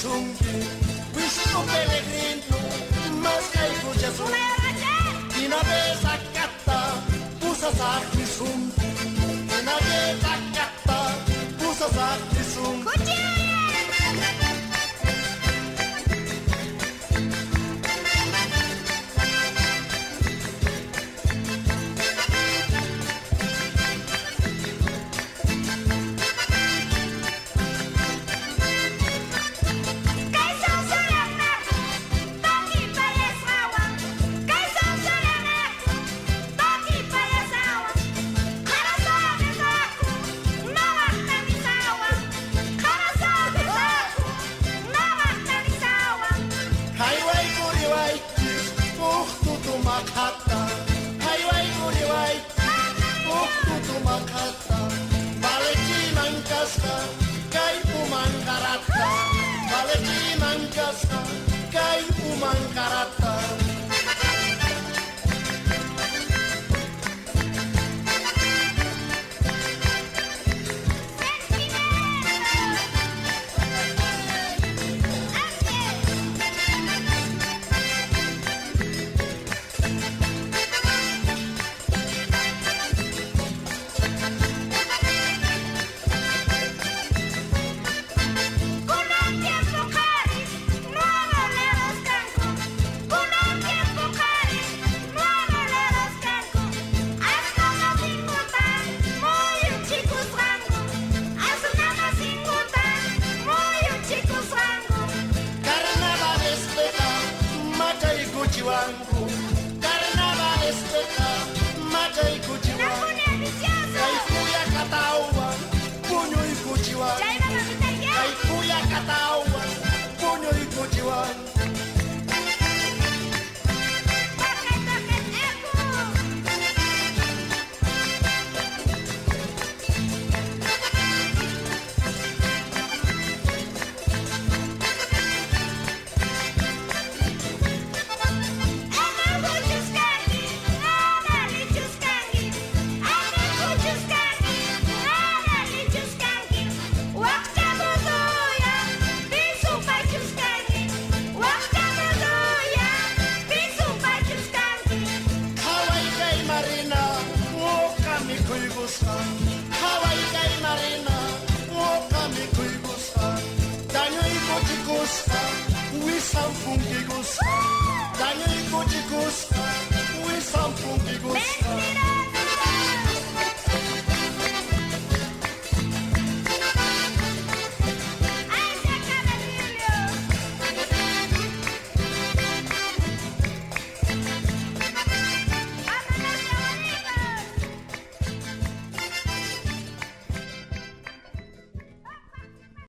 Sungki, Wisnu Pellegrino, mas aiku jasungki. Ina besa kata, pusa sakti sungki. Ina besa kata, pusa sakti sungki. Makata, highway kuriway, uktu makata, baleci mangkasa, kai umangkarata, baleci mangkasa, kai umangkarata. Wangu karena balesteka mata ikuti wangu kaikuya katawa punyo ikuti wangu kaikuya katawa punyo ikuti wangu